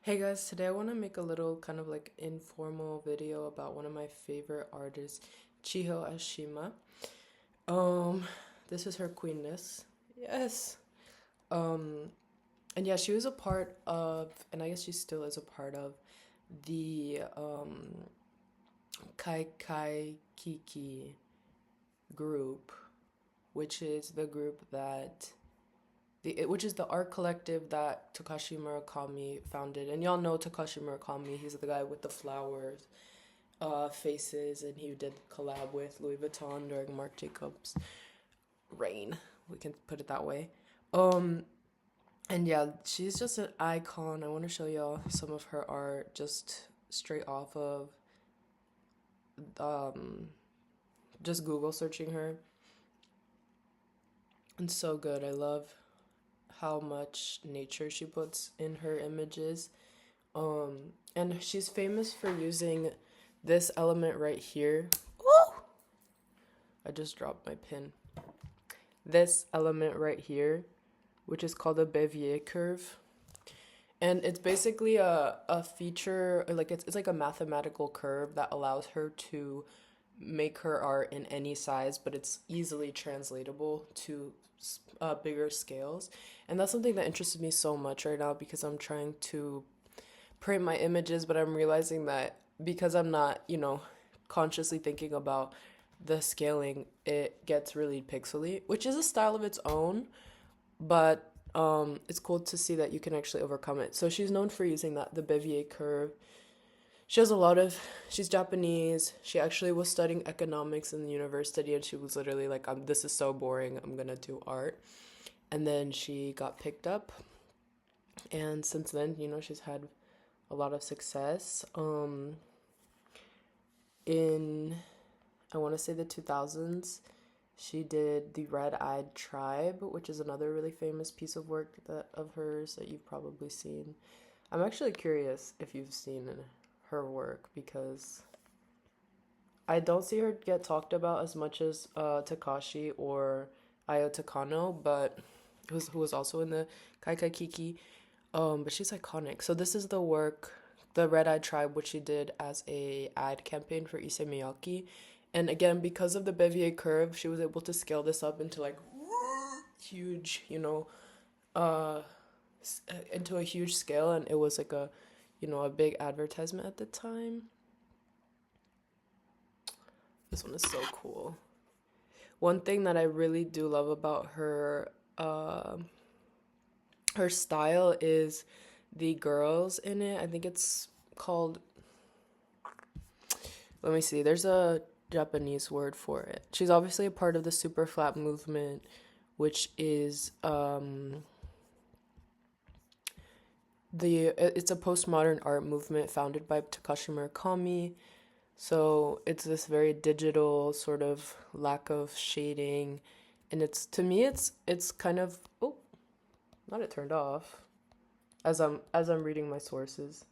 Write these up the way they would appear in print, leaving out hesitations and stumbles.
Hey guys, today I want to make a little kind of like informal video about one of my favorite artists, Chiho Aoshima. Um, this is her queenness. Yes. Um, and yeah, she was a part of, and I guess she still is a part of the Kai Kai Kiki group, which is the group that which is the art collective that Takashi Murakami founded. And y'all know Takashi Murakami, he's the guy with the flowers faces, and he did collab with Louis Vuitton during Marc Jacobs' reign. We can put it that way. Um, and yeah, she's just an icon. I want to show y'all some of her art just straight off of um, just Google searching her. It's so good. I love how much nature she puts in her images. And she's famous for using this element right here. Ooh! I just dropped my pin. This element right here, which is called a Bevier curve. And it's basically a feature, like it's like a mathematical curve that allows her to make her art in any size, but it's easily translatable to bigger scales. And that's something that interests me so much right now because I'm trying to print my images, but I'm realizing that because I'm not, consciously thinking about the scaling, it gets really pixely, which is a style of its own, but it's cool to see that you can actually overcome it. So she's known for using the Bevier curve. She has a lot of, she's Japanese. She actually was studying economics in the university, and she was literally like, this is so boring, I'm gonna do art. And then she got picked up, and since then, she's had a lot of success. In I want to say the 2000s, she did the Red-Eyed Tribe, which is another really famous piece of work of hers that you've probably seen. I'm actually curious if you've seen her work because I don't see her get talked about as much as Takashi or Ayo Takano, but who was also in the Kai Kai Kiki. But she's iconic. So this is the work, the Red Eye Tribe, which she did as a ad campaign for Issey Miyake. And again, because of the Bevier curve, she was able to scale this up into like huge, uh, into a huge scale, and it was like a big advertisement at the time. This one is so cool. One thing that I really do love about her style is the girls in it. I think it's called, let me see, there's a Japanese word for it. She's obviously a part of the super flat movement, which is it's a postmodern art movement founded by Takashi Murakami. So it's this very digital sort of lack of shading, and it's, to me, it's kind of, oh, not it turned off as I'm reading my sources,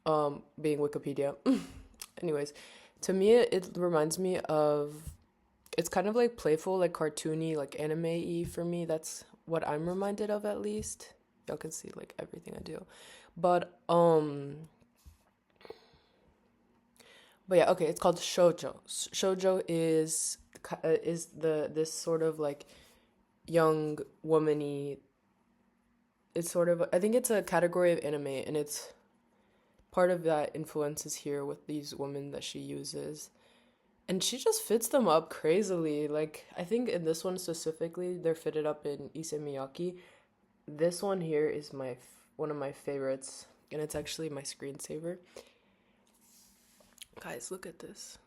being Wikipedia. Anyways, to me it reminds me of, it's kind of like playful, like cartoony, like anime-y for me. That's what I'm reminded of, at least. Y'all can see like everything I do. But but yeah, okay, it's called shoujo. Shoujo is the this sort of like young womany, it's sort of, I think it's a category of anime, and it's part of that influence is here with these women that she uses. And she just fits them up crazily. Like, I think in this one specifically, they're fitted up in Issey Miyake. This one here is one of my favorites, and it's actually my screensaver. Guys, look at this.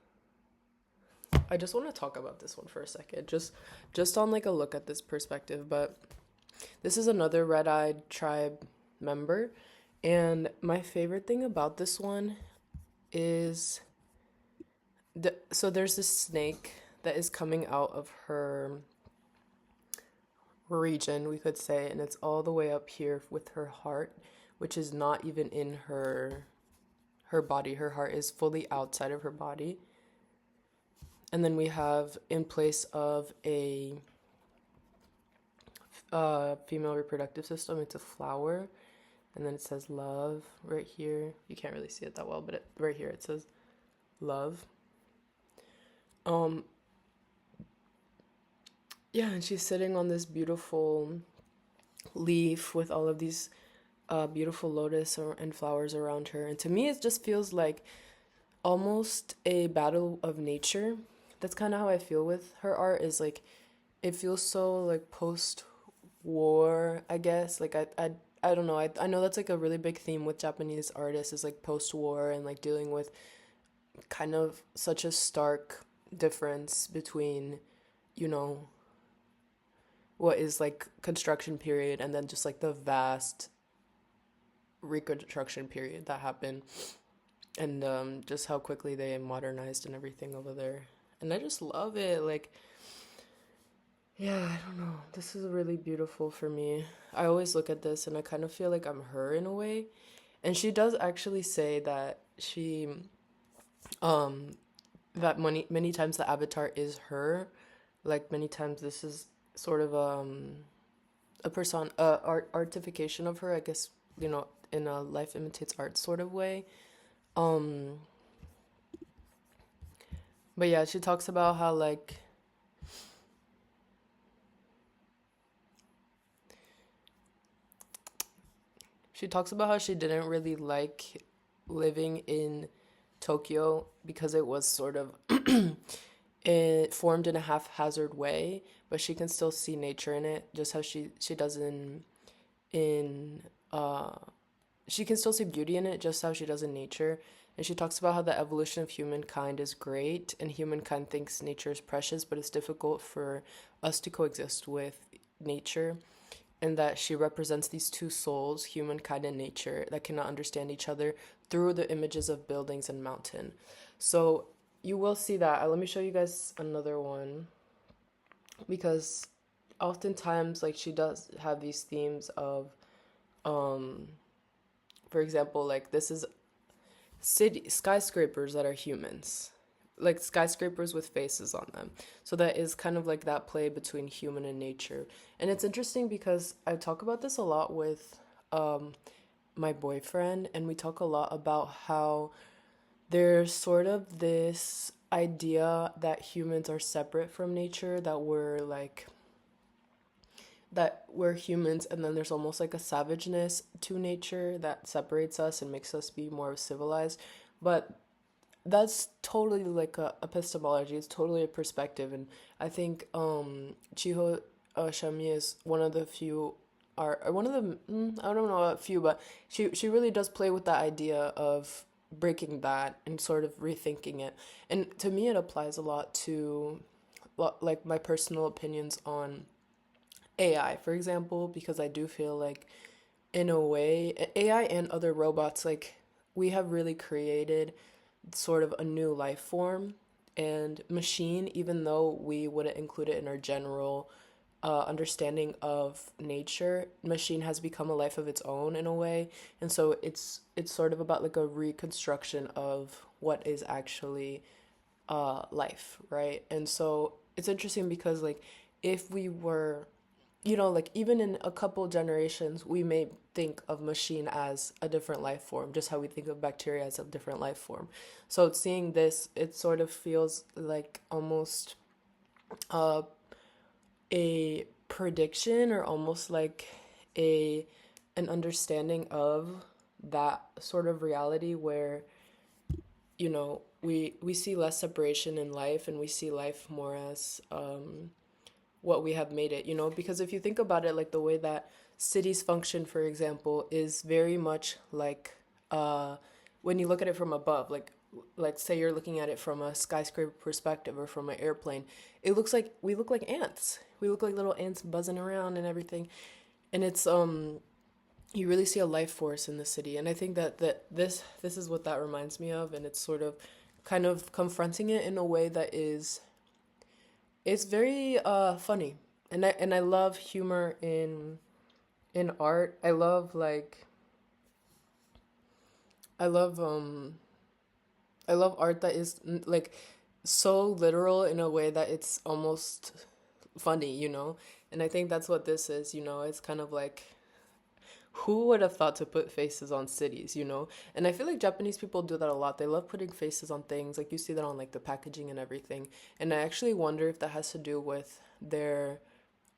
I just want to talk about this one for a second, just on like a look at this perspective. But this is another Red-Eyed Tribe member, and my favorite thing about this one is so there's this snake that is coming out of her region, we could say, and it's all the way up here with her heart, which is not even in her body. Her heart is fully outside of her body. And then we have, in place of a female reproductive system, it's a flower. and then it says love right here. You can't really see it that well, but right here it says love. Um, yeah, and she's sitting on this beautiful leaf with all of these beautiful and flowers around her. And to me, it just feels like almost a battle of nature. That's kind of how I feel with her art. Is like it feels so like post war, I guess. Like I don't know. I know that's like a really big theme with Japanese artists is like post war and like dealing with kind of such a stark difference between, you know, what is like construction period and then just like the vast reconstruction period that happened, and just how quickly they modernized and everything over there. And I just love it. Like, yeah, I don't know. This is really beautiful for me. I always look at this and I kind of feel like I'm her in a way. And she does actually say that um, that many times the avatar is her. Like many times this is sort of a artification of her, I guess, in a life imitates art sort of way. Um, but yeah, she talks about how like she didn't really like living in Tokyo because it was sort of it formed in a haphazard way, but she can still see nature in it, just how she does in uh she can still see beauty in it, just how she does in nature. And she talks about how the evolution of humankind is great, and humankind thinks nature is precious, but it's difficult for us to coexist with nature, and that she represents these two souls, humankind and nature, that cannot understand each other through the images of buildings and mountain. So you will see that. Let me show you guys another one, because oftentimes like she does have these themes of um for example, like this is city skyscrapers that are humans, like skyscrapers with faces on them. So that is kind of like that play between human and nature. And it's interesting because I talk about this a lot with um my boyfriend, and we talk a lot about how there's sort of this idea that humans are separate from nature, that we're humans, and then there's almost like a savageness to nature that separates us and makes us be more civilized. But that's totally like a epistemology. It's totally a perspective, and I think Chiho Shami is one of the few are or one of the I don't know a few, but she really does play with the idea of breaking that and sort of rethinking it. And to me, it applies a lot to like my personal opinions on AI, for example, because I do feel like in a way AI and other robots, like we have really created sort of a new life form, and machine, even though we wouldn't include it in our general understanding of nature, machine has become a life of its own in a way. And so it's sort of about like a reconstruction of what is actually life, right? And so it's interesting because like if we were, like even in a couple generations, we may think of machine as a different life form, just how we think of bacteria as a different life form. So seeing this, it sort of feels like almost uh, a prediction, or almost like a an understanding of that sort of reality where we see less separation in life, and we see life more as what we have made it, because if you think about it, like the way that cities function, for example, is very much like when you look at it from above, like say you're looking at it from a skyscraper perspective or from an airplane, it looks like we look like ants. We look like little ants buzzing around and everything. And it's you really see a life force in the city. And I think that this is what that reminds me of, and it's sort of kind of confronting it in a way that is it's very funny. And I love humor in art. I love I love art that is like so literal in a way that it's almost funny. And I think that's what this is. It's kind of like Who would have thought to put faces on cities, you know? And I feel like Japanese people do that a lot. They love putting faces on things. Like you see that on like the packaging and everything. And I actually wonder if that has to do with their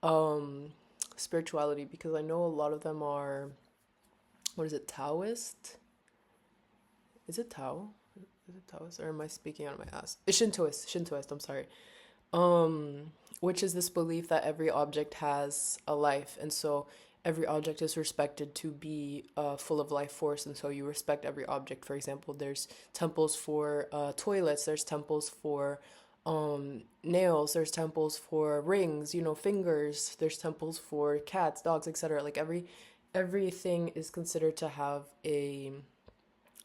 um spirituality, because I know a lot of them are, what is it, Taoist? Is it Tao? Is it Taoist, or am I speaking out of my ass? It's Shintoist, I'm sorry. Which is this belief that every object has a life, and so every object is respected to be full of life force, and so you respect every object. For example, there's temples for toilets, there's temples for nails, there's temples for rings, you know, fingers, there's temples for cats, dogs, etc. Like everything is considered to have a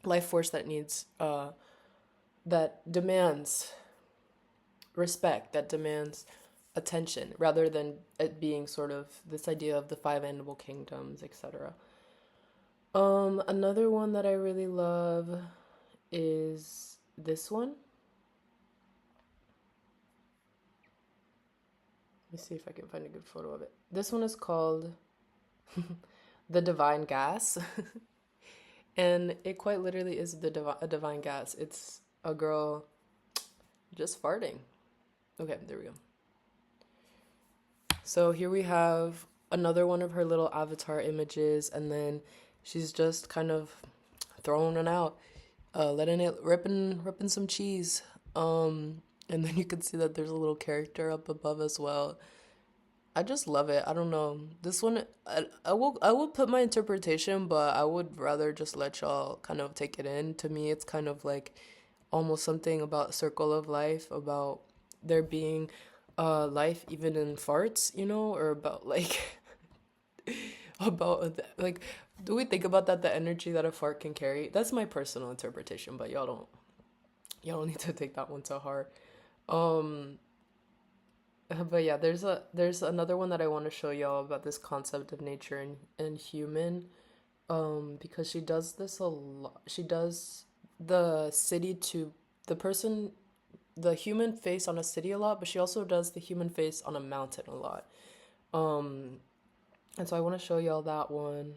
life force that needs that demands respect, that demands attention, rather than it being sort of this idea of the five animal kingdoms, etc. Another one that I really love is this one. Let me see if I can find a good photo of it. This one is called the Divine Gas. And it quite literally is a divine gas. It's a girl just farting. Okay, there we go. So here we have another one of her little avatar images, and then she's just kind of throwing it out, letting it ripping some cheese. And then you can see that there's a little character up above as well. I just love it. I don't know. This one, I will put my interpretation, but I would rather just let y'all kind of take it in. To me, it's kind of like almost something about circle of life, about there being life even in farts, you know, or about like about like, do we think about that, the energy that a fart can carry? That's my personal interpretation, but y'all don't need to take that one so hard. Um but yeah, there's another one that I want to show y'all about this concept of nature and human, because she does this a lot. She does the city to the person, the human face on a city a lot, but she also does the human face on a mountain a lot. Um, and so I want to show y'all that one.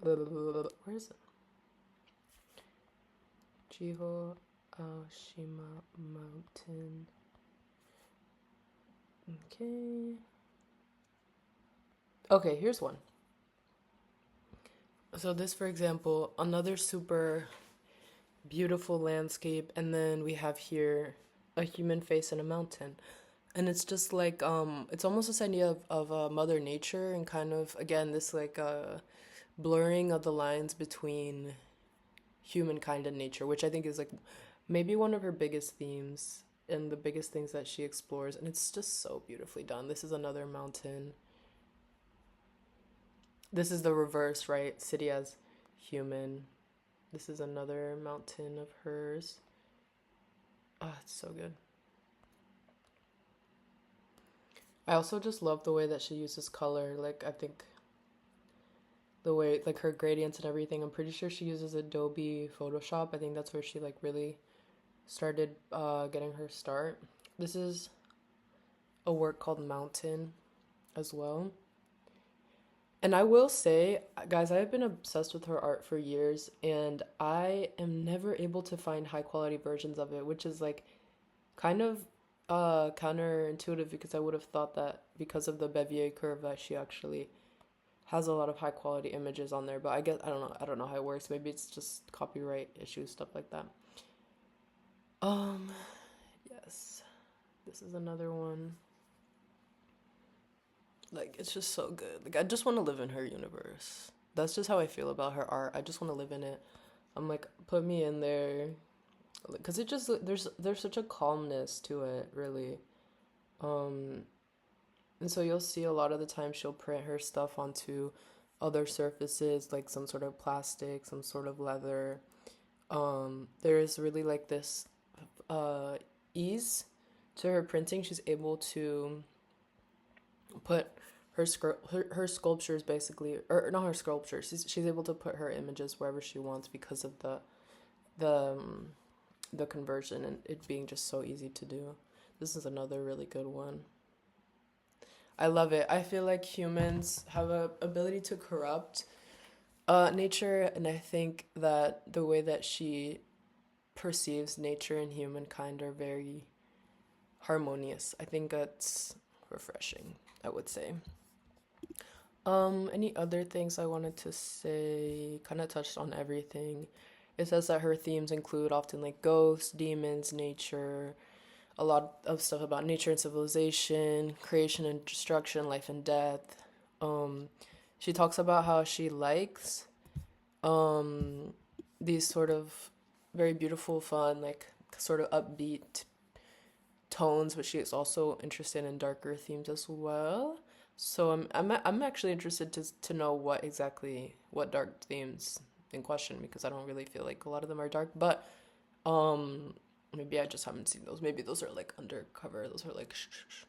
Where is it? Chiho, Aoshima Mountain. Okay. Okay, here's one. So this, for example, another super beautiful landscape, and then we have here a human face and a mountain. And it's just like it's almost this idea of mother nature, and kind of again this like blurring of the lines between humankind and nature, which I think is like maybe one of her biggest themes and the biggest things that she explores, and it's just so beautifully done. This is another mountain. This is the reverse, right? City as human. This is another mountain of hers. Ah, it's so good. I also just love the way that she uses color. Like, I think the way, like, her gradients and everything. I'm pretty sure she uses Adobe Photoshop. I think that's where she, like, really started getting her start. This is a work called Mountain as well. And I will say, guys, I've been obsessed with her art for years, and I am never able to find high quality versions of it, which is like kind of counterintuitive, because I would have thought that because of the Bevier curve that she actually has a lot of high quality images on there. But I guess I don't know how it works. Maybe it's just copyright issues, stuff like that. Um, yes, this is another one. Like, it's just so good. Like, I just want to live in her universe. That's just how I feel about her art. I just want to live in it. I'm like, put me in there, because it just there's such a calmness to it, really. Um, and so you'll see a lot of the time she'll print her stuff onto other surfaces, like some sort of plastic, some sort of leather. There is really like this uh ease to her printing. She's able to put her sculptures, basically, or not her sculptures. She's able to put her images wherever she wants, because of the the conversion and it being just so easy to do. This is another really good one. I love it. I feel like humans have a ability to corrupt nature, and I think that the way that she perceives nature and humankind are very harmonious. I think that's refreshing, I would say. Any other things I wanted to say? Kind of touched on everything. It says that her themes include often like ghosts, demons, nature, a lot of stuff about nature and civilization, creation and destruction, life and death. Um, she talks about how she likes um, these sort of very beautiful, fun, like sort of upbeat tones, but she is also interested in darker themes as well. So I'm actually interested to know what dark themes in question, because I don't really feel like a lot of them are dark, but um maybe I just haven't seen those. Maybe those are like undercover. Those are like shh, shh, shh.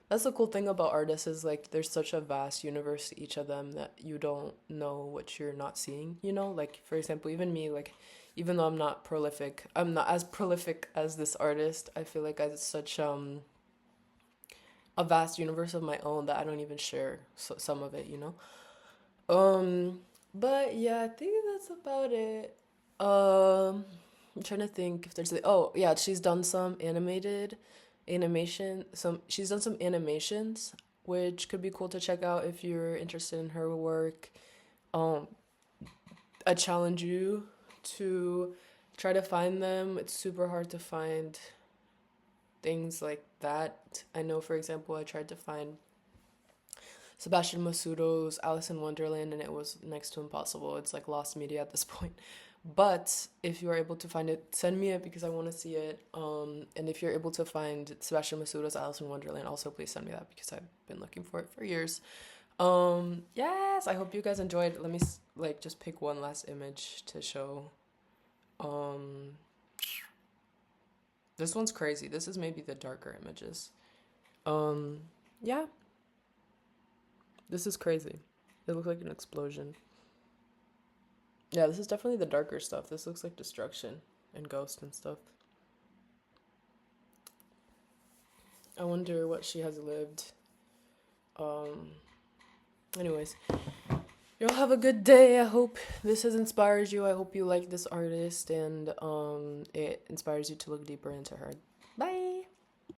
That's the cool thing about artists, is like there's such a vast universe to each of them that you don't know what you're not seeing, you know? Like for example, even me, like even though I'm not as prolific as this artist. I feel like I have such a vast universe of my own that I don't even share some of it, you know? But yeah, I think that's about it. I'm trying to think if there's oh yeah, she's done some she's done some animations, which could be cool to check out if you're interested in her work. Um, I challenge you to try to find them. It's super hard to find things like that. I know, for example, I tried to find Sebastian Masudo's Alice in Wonderland, and it was next to impossible. It's like lost media at this point. But if you are able to find it, send me it because I want to see it. And if you're able to find Sebastian Masudo's Alice in Wonderland, also please send me that because I've been looking for it for years. Yes, I hope you guys enjoyed. Let me like just pick one last image to show. Um, this one's crazy. This is maybe the darker images. Um, yeah, this is crazy. It looks like an explosion. Yeah, this is definitely the darker stuff. This looks like destruction and ghost and stuff. I wonder what she has lived. Um, anyways, y'all have a good day. I hope this has inspired you. I hope you like this artist and it inspires you to look deeper into her.